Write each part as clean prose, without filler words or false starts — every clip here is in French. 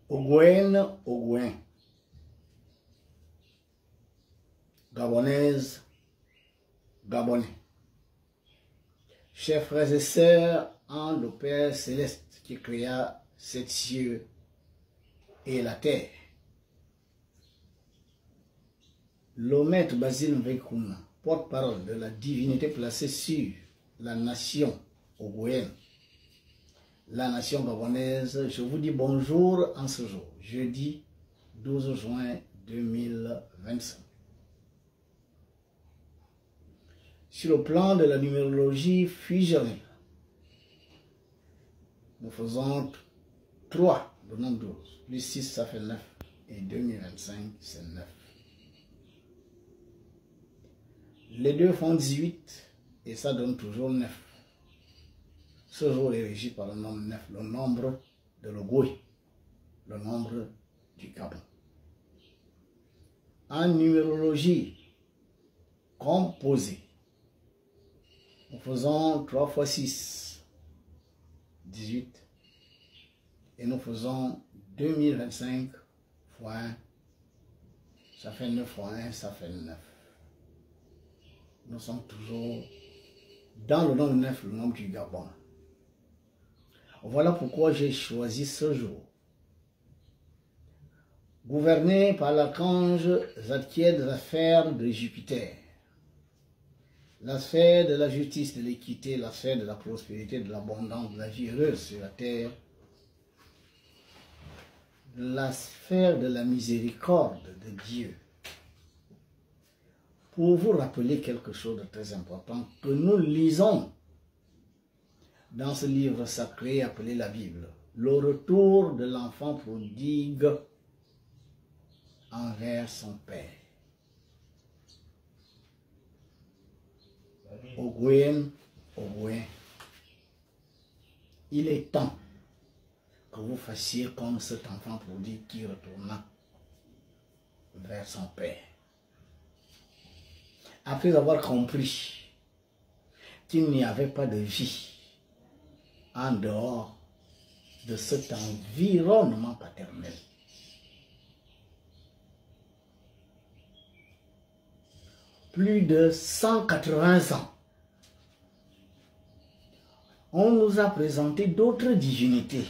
Ogoène, Ogoïen, Gabonaise, Gabonais, chers frères et sœurs, en le Père Céleste qui créa sept cieux et la terre. Le maître Basile Mvekuna, porte-parole de la divinité placée sur la nation ogoïenne, la nation gabonaise, je vous dis bonjour en ce jour, jeudi 12 juin 2025. Sur le plan de la numérologie fusionnelle, nous faisons 3, le nombre 12, plus 6 ça fait 9, et 2025 c'est 9. Les deux font 18 et ça donne toujours 9. Ce jour est régi par le nombre 9, le nombre de l'Ogoï, le nombre du Gabon. En numérologie composée, nous faisons 3 fois 6, 18. Et nous faisons 2025 fois 1, ça fait 9 fois 1, ça fait 9. Nous sommes toujours dans le nombre 9, le nombre du Gabon. Voilà pourquoi j'ai choisi ce jour. Gouverné par l'archange Zadkiel de la sphère de Jupiter, la sphère de la justice, de l'équité, la sphère de la prospérité, de l'abondance, de la vie heureuse sur la terre, la sphère de la miséricorde de Dieu. Pour vous rappeler quelque chose de très important que nous lisons dans ce livre sacré appelé la Bible, le retour de l'enfant prodigue envers son père. Ogoïen, Ogoïen, il est temps que vous fassiez comme cet enfant prodigue qui retourna vers son père. Après avoir compris qu'il n'y avait pas de vie en dehors de cet environnement paternel. Plus de 180 ans, on nous a présenté d'autres divinités.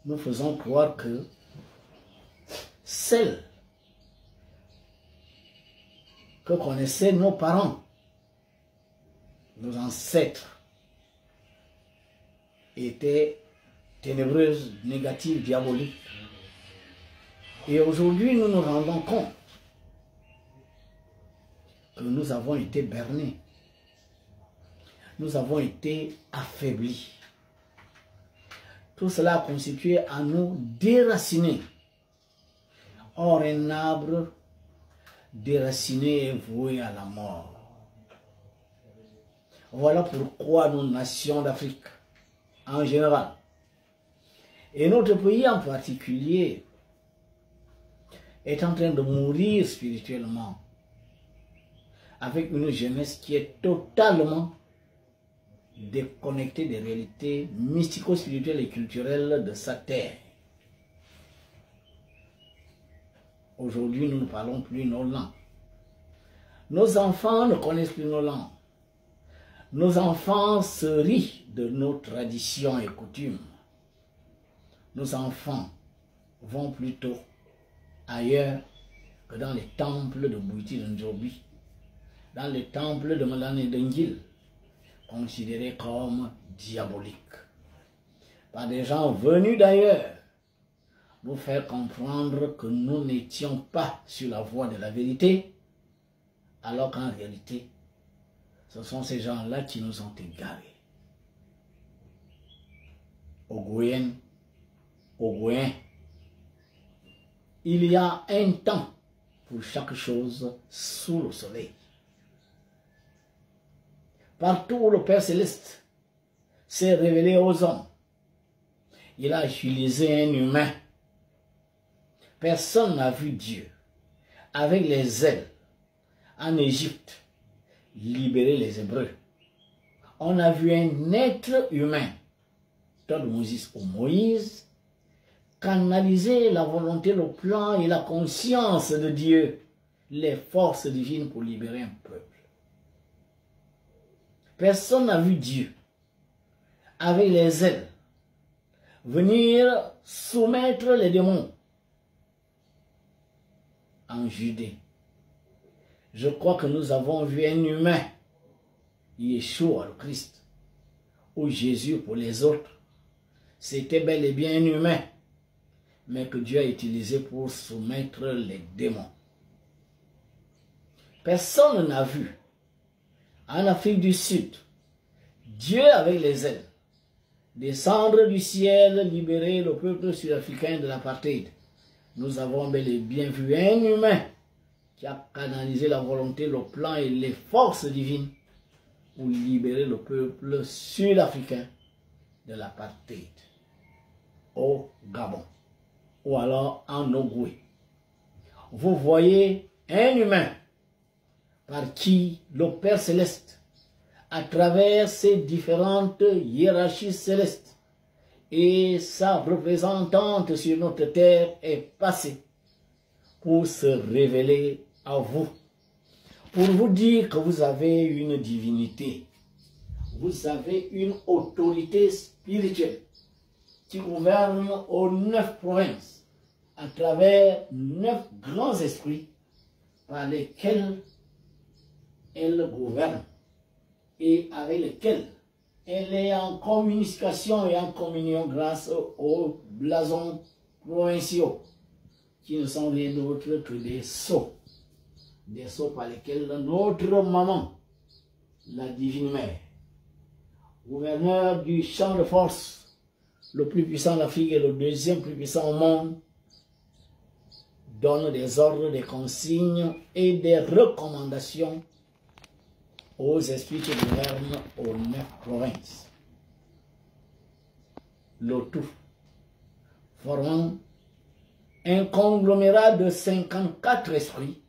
Nous faisons croire que celles que connaissaient nos parents, nos ancêtres, étaient ténébreuses, négatives, diaboliques. Et aujourd'hui, nous nous rendons compte que nous avons été bernés. Nous avons été affaiblis. Tout cela a constitué à nous déraciner. Or, un arbre déraciné et voué à la mort. Voilà pourquoi nos nations d'Afrique, en général, et notre pays en particulier, est en train de mourir spirituellement, avec une jeunesse qui est totalement déconnectée des réalités mystico-spirituelles et culturelles de sa terre. Aujourd'hui, nous ne parlons plus nos langues. Nos enfants ne connaissent plus nos langues. Nos enfants se rient de nos traditions et coutumes. Nos enfants vont plutôt ailleurs que dans les temples de Bouiti de Ndjobi, dans les temples de Malane et d'Engil, considérés comme diaboliques, par des gens venus d'ailleurs, nous faire comprendre que nous n'étions pas sur la voie de la vérité, alors qu'en réalité, ce sont ces gens-là qui nous ont égarés. Ogoïen, Ogoïen, il y a un temps pour chaque chose sous le soleil. Partout où le Père Céleste s'est révélé aux hommes, il a utilisé un humain. Personne n'a vu Dieu avec les ailes en Égypte libérer les Hébreux. On a vu un être humain, Todd Moses ou Moïse, canaliser la volonté, le plan et la conscience de Dieu, les forces divines pour libérer un peuple. Personne n'a vu Dieu avec les ailes venir soumettre les démons en Judée. Je crois que nous avons vu un humain, Yeshua le Christ, ou Jésus pour les autres. C'était bel et bien un humain, mais que Dieu a utilisé pour soumettre les démons. Personne n'a vu en Afrique du Sud Dieu avec les ailes descendre du ciel, libérer le peuple sud-africain de l'apartheid. Nous avons bel et bien vu un humain qui a canalisé la volonté, le plan et les forces divines pour libérer le peuple sud-africain de l'apartheid au Gabon ou alors en Ogooué. Vous voyez un humain par qui le Père Céleste, à travers ses différentes hiérarchies célestes et sa représentante sur notre terre, est passé pour se révéler à vous, pour vous dire que vous avez une divinité, vous avez une autorité spirituelle qui gouverne aux 9 provinces, à travers 9 grands esprits par lesquels elle gouverne et avec lesquels elle est en communication et en communion grâce aux blasons provinciaux qui ne sont rien d'autre que des sceaux par lesquels notre maman, la divine mère, gouverneur du champ de force, le plus puissant d'Afrique et le deuxième plus puissant au monde, donne des ordres, des consignes et des recommandations aux esprits qui gouvernent aux 9 provinces. Le tout formant un conglomérat de 54 esprits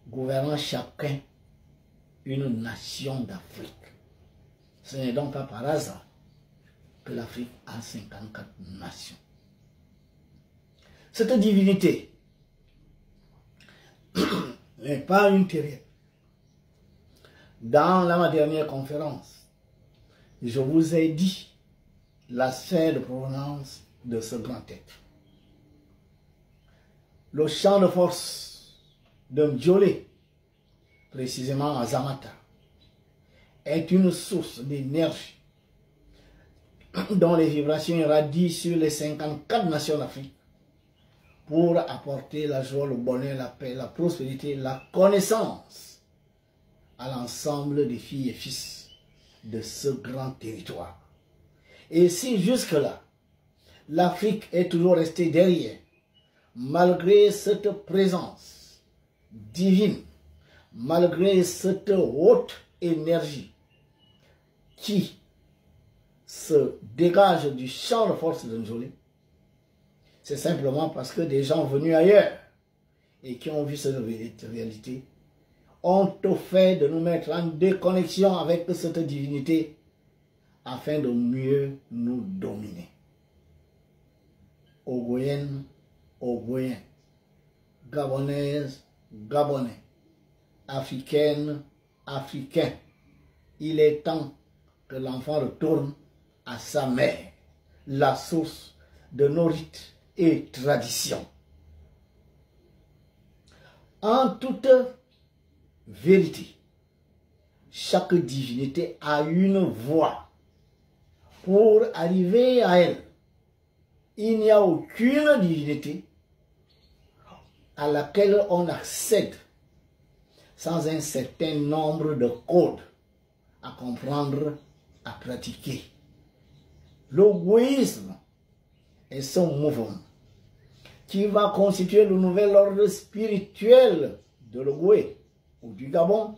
gouvernant chacun une nation d'Afrique. Ce n'est donc pas par hasard que l'Afrique a 54 nations. Cette divinité n'est pas une terrienne. Dans ma dernière conférence, je vous ai dit la sphère de provenance de ce grand être. Le champ de force de Mdjolé, précisément à Zamata, est une source d'énergie dont les vibrations irradient sur les 54 nations d'Afrique pour apporter la joie, le bonheur, la paix, la prospérité, la connaissance à l'ensemble des filles et fils de ce grand territoire. Et si jusque-là, l'Afrique est toujours restée derrière, malgré cette présence divine, malgré cette haute énergie qui se dégage du champ de force de Njolé, c'est simplement parce que des gens venus ailleurs et qui ont vu cette réalité ont offert de nous mettre en déconnexion avec cette divinité afin de mieux nous dominer. Ogoyenne, Ogoyen, Gabonaise, Gabonais, Africaine, Africain, il est temps que l'enfant retourne à sa mère, la source de nos rites et traditions. En toute vérité, chaque divinité a une voie. Pour arriver à elle, il n'y a aucune divinité à laquelle on accède sans un certain nombre de codes à comprendre, à pratiquer. L'ogoïsme est son mouvement qui va constituer le nouvel ordre spirituel de l'Ogooué ou du Gabon,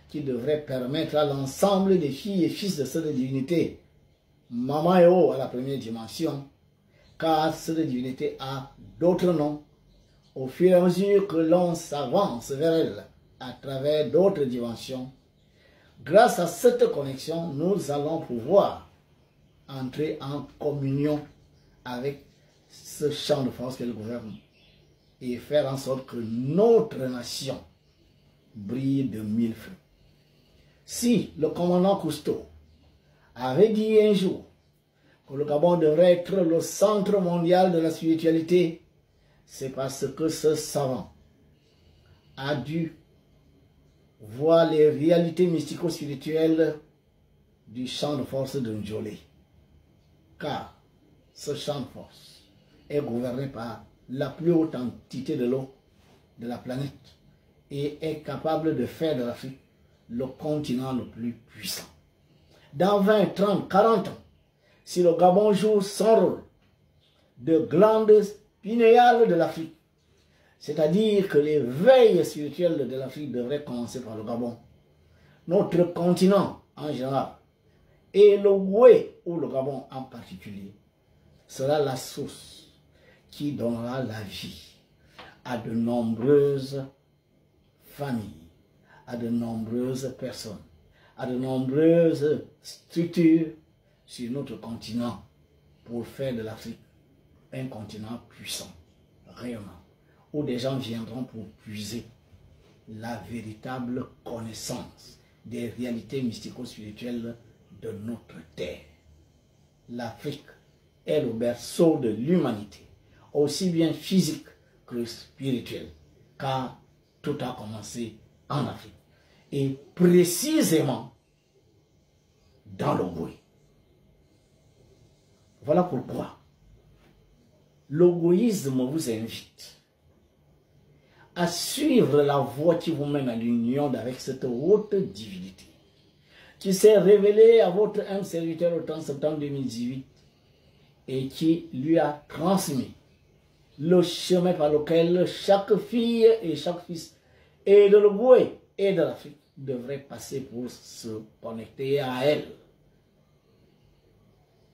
qui devrait permettre à l'ensemble des filles et fils de cette divinité, Maman et O à la première dimension, car cette divinité a d'autres noms, au fur et à mesure que l'on s'avance vers elle à travers d'autres dimensions. Grâce à cette connexion, nous allons pouvoir entrer en communion avec ce champ de force qu'elle gouverne et faire en sorte que notre nation brille de mille feux. Si le commandant Cousteau avait dit un jour que le Gabon devrait être le centre mondial de la spiritualité, c'est parce que ce savant a dû voir les réalités mystico-spirituelles du champ de force de Ndjolé. Car ce champ de force est gouverné par la plus haute entité de l'eau de la planète et est capable de faire de l'Afrique le continent le plus puissant. Dans 20, 30, 40 ans, si le Gabon joue son rôle de glande pinéale de l'Afrique, c'est-à-dire que l'éveil spirituel de l'Afrique devrait commencer par le Gabon, notre continent en général, et le Wé ou le Gabon en particulier, sera la source qui donnera la vie à de nombreuses familles, à de nombreuses personnes, à de nombreuses structures sur notre continent pour faire de l'Afrique un continent puissant, rayonnant, où des gens viendront pour puiser la véritable connaissance des réalités mystico-spirituelles de notre terre. L'Afrique est le berceau de l'humanité, aussi bien physique que spirituelle, car tout a commencé en Afrique. Et précisément dans le Goué. Voilà pourquoi l'égoïsme vous invite à suivre la voie qui vous mène à l'union avec cette haute divinité qui s'est révélée à votre âme serviteur au 30 septembre 2018 et qui lui a transmis le chemin par lequel chaque fille et chaque fils et de l'Ogooué et de l'Afrique devrait passer pour se connecter à elle,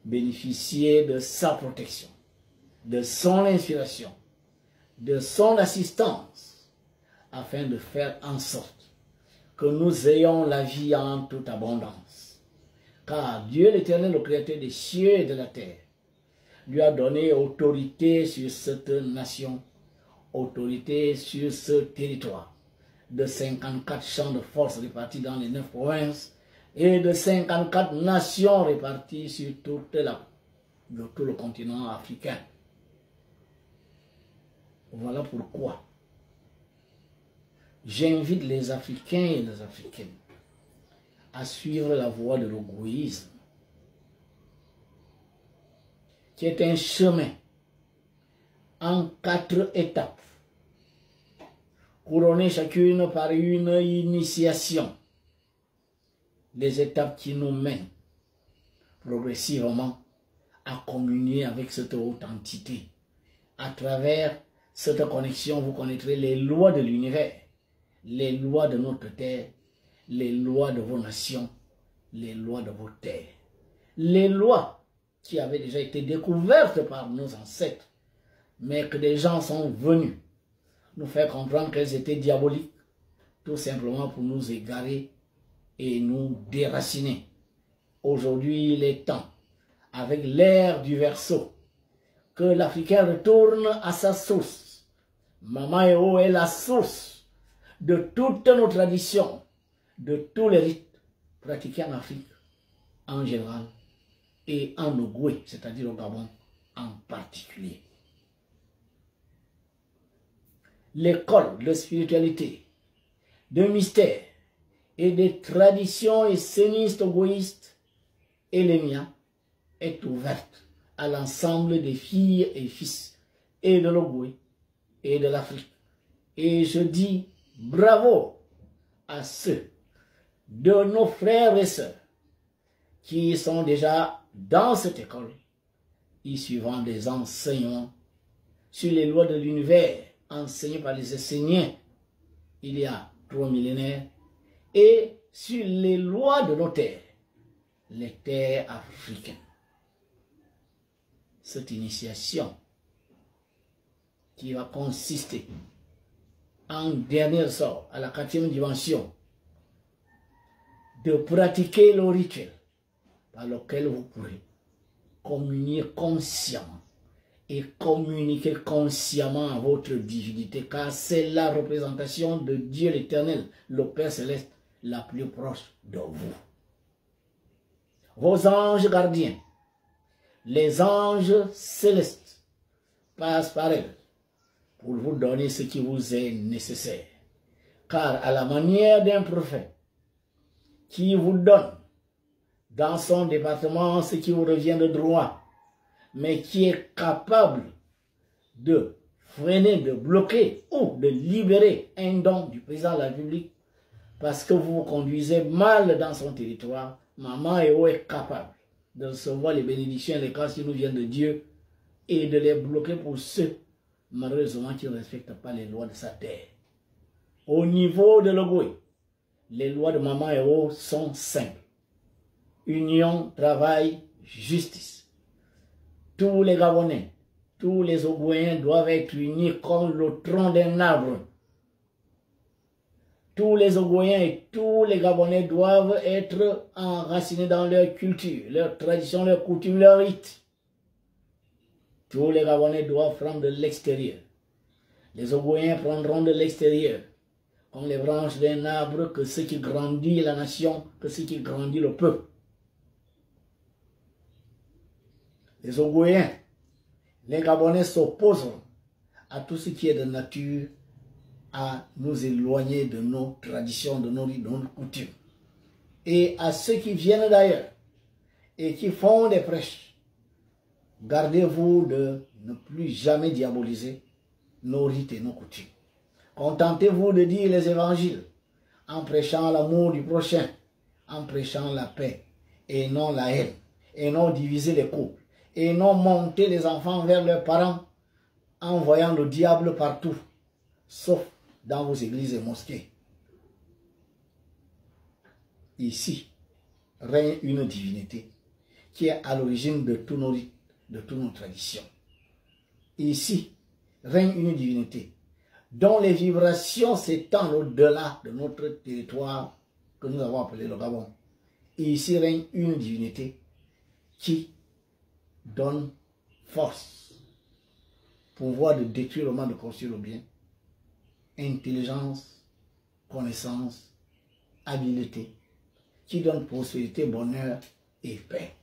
bénéficier de sa protection, de son inspiration, de son assistance, afin de faire en sorte que nous ayons la vie en toute abondance. Car Dieu l'Éternel, le Créateur des cieux et de la terre, lui a donné autorité sur cette nation, autorité sur ce territoire, de 54 champs de force répartis dans les 9 provinces et de 54 nations réparties sur tout le continent africain. Voilà pourquoi j'invite les Africains et les Africaines à suivre la voie de l'égoïsme, qui est un chemin en 4 étapes, couronnées chacune par une initiation. Les étapes qui nous mènent progressivement à communier avec cette haute entité. À travers cette connexion, vous connaîtrez les lois de l'univers, les lois de notre terre, les lois de vos nations, les lois de vos terres. Les lois qui avaient déjà été découvertes par nos ancêtres, mais que des gens sont venus nous faire comprendre qu'elles étaient diaboliques, tout simplement pour nous égarer et nous déraciner. Aujourd'hui, il est temps, avec l'ère du Verseau, que l'Africain retourne à sa source. Mama Eo est la source de toutes nos traditions, de tous les rites pratiqués en Afrique en général et en Ogooué, c'est-à-dire au Gabon en particulier. L'école de spiritualité, de mystère et des traditions essénistes ogoïstes et les miens est ouverte à l'ensemble des filles et fils et de l'Ogooué et de l'Afrique. Et je dis bravo à ceux de nos frères et sœurs qui sont déjà dans cette école, y suivant des enseignements sur les lois de l'univers enseignés par les Esséniens il y a 3 millénaires et sur les lois de nos terres, les terres africaines. Cette initiation qui va consister en dernier sort, à la 4e dimension, de pratiquer le rituel par lequel vous pourrez communier consciemment et communiquez consciemment à votre divinité, car c'est la représentation de Dieu l'Éternel, le Père Céleste, la plus proche de vous. Vos anges gardiens, les anges célestes, passent par elle pour vous donner ce qui vous est nécessaire. Car à la manière d'un prophète qui vous donne dans son département ce qui vous revient de droit, mais qui est capable de freiner, de bloquer ou de libérer un don du président de la République parce que vous vous conduisez mal dans son territoire, Maman Eo est capable de recevoir les bénédictions et les grâces qui nous viennent de Dieu et de les bloquer pour ceux, malheureusement, qui ne respectent pas les lois de sa terre. Au niveau de l'Ogooué, les lois de Maman Eo sont simples. Union, travail, justice. Tous les Gabonais, tous les Ogoouéens doivent être unis comme le tronc d'un arbre. Tous les Ogoouéens et tous les Gabonais doivent être enracinés dans leur culture, leur tradition, leur coutume, leur rite. Tous les Gabonais doivent prendre de l'extérieur. Les Ogoouéens prendront de l'extérieur, comme les branches d'un arbre, que ce qui grandit la nation, que ce qui grandit le peuple. Les Ogoouéens, les Gabonais s'opposeront à tout ce qui est de nature à nous éloigner de nos traditions, de nos rites, de nos coutumes. Et à ceux qui viennent d'ailleurs et qui font des prêches, gardez-vous de ne plus jamais diaboliser nos rites et nos coutumes. Contentez-vous de dire les évangiles en prêchant l'amour du prochain, en prêchant la paix et non la haine, et non diviser les couples, et non monter les enfants vers leurs parents en voyant le diable partout, sauf dans vos églises et mosquées. Ici règne une divinité qui est à l'origine de tous nos rites, de toutes nos traditions. Ici règne une divinité dont les vibrations s'étendent au-delà de notre territoire que nous avons appelé le Gabon. Ici règne une divinité qui donne force, pouvoir de détruire le mal, de construire le bien, intelligence, connaissance, habileté, qui donne prospérité, bonheur et paix.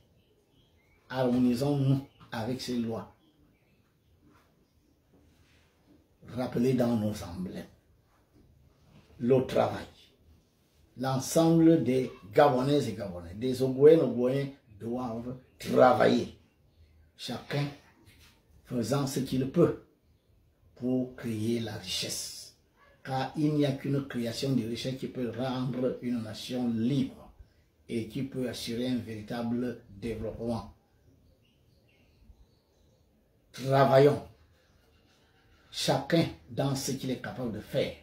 Harmonisons-nous avec ces lois. Rappelez dans nos emblèmes le travail. L'ensemble des Gabonaises et Gabonais, des Ogoouènes doivent travailler. Chacun faisant ce qu'il peut pour créer la richesse. Car il n'y a qu'une création de richesse qui peut rendre une nation libre et qui peut assurer un véritable développement. Travaillons, chacun dans ce qu'il est capable de faire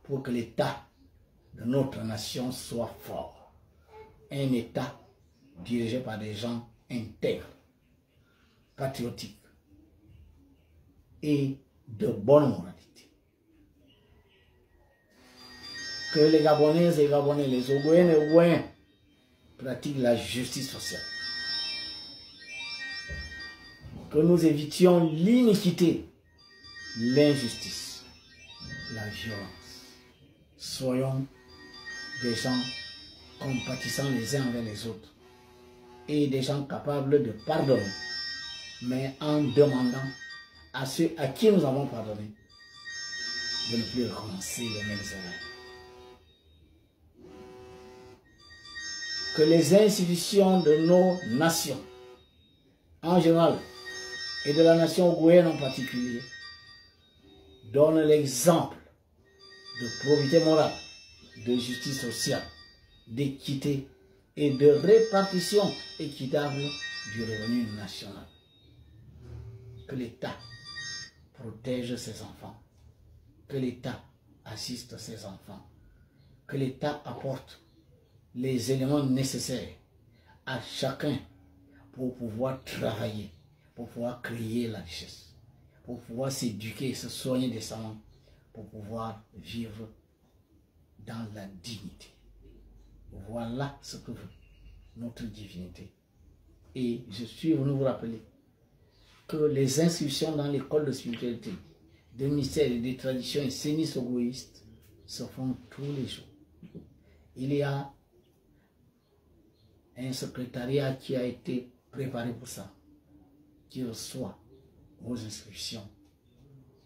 pour que l'État de notre nation soit fort. Un État dirigé par des gens intègres, patriotiques et de bonne moralité. Que les Gabonaises et Gabonais, les Ogoouènes et Ogoouéens pratiquent la justice sociale. Que nous évitions l'iniquité, l'injustice, la violence. Soyons des gens compatissants les uns envers les autres et des gens capables de pardonner, mais en demandant à ceux à qui nous avons pardonné de ne plus recommencer les mêmes erreurs. Que les institutions de nos nations, en général, et de la nation ogoouéenne en particulier, donnent l'exemple de probité morale, de justice sociale, d'équité et de répartition équitable du revenu national. Que l'État protège ses enfants, que l'État assiste ses enfants, que l'État apporte les éléments nécessaires à chacun pour pouvoir travailler, pour pouvoir créer la richesse, pour pouvoir s'éduquer, se soigner décemment, pour pouvoir vivre dans la dignité. Voilà ce que veut notre divinité. Et je suis venu vous rappeler que les inscriptions dans l'école de spiritualité, des mystères et des traditions et sénissogoïstes se font tous les jours. Il y a un secrétariat qui a été préparé pour ça, qui reçoit vos inscriptions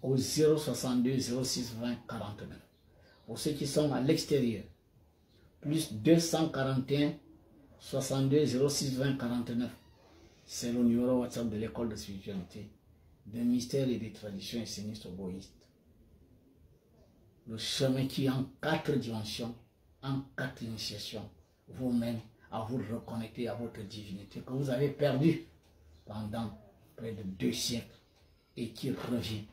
au 062 06 20 49. Pour ceux qui sont à l'extérieur, plus 241 62 06 20 49. C'est le numéro WhatsApp de l'école de spiritualité, des mystères et des traditions sénissogoïstes. Le chemin qui en 4 dimensions, en 4 initiations, vous mène à vous reconnecter à votre divinité que vous avez perdue pendant près de 2 siècles et qui revient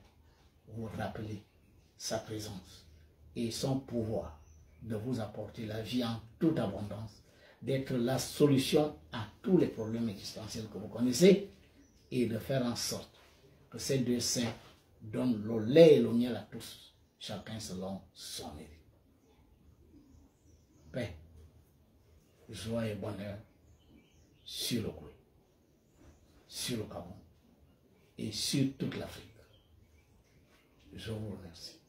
vous rappeler sa présence et son pouvoir de vous apporter la vie en toute abondance, d'être la solution à tous les problèmes existentiels que vous connaissez et de faire en sorte que ces deux saints donnent le lait et le miel à tous, chacun selon son mérite. Paix, joie et bonheur sur le Koué, sur le Gabon et sur toute l'Afrique. Je vous remercie.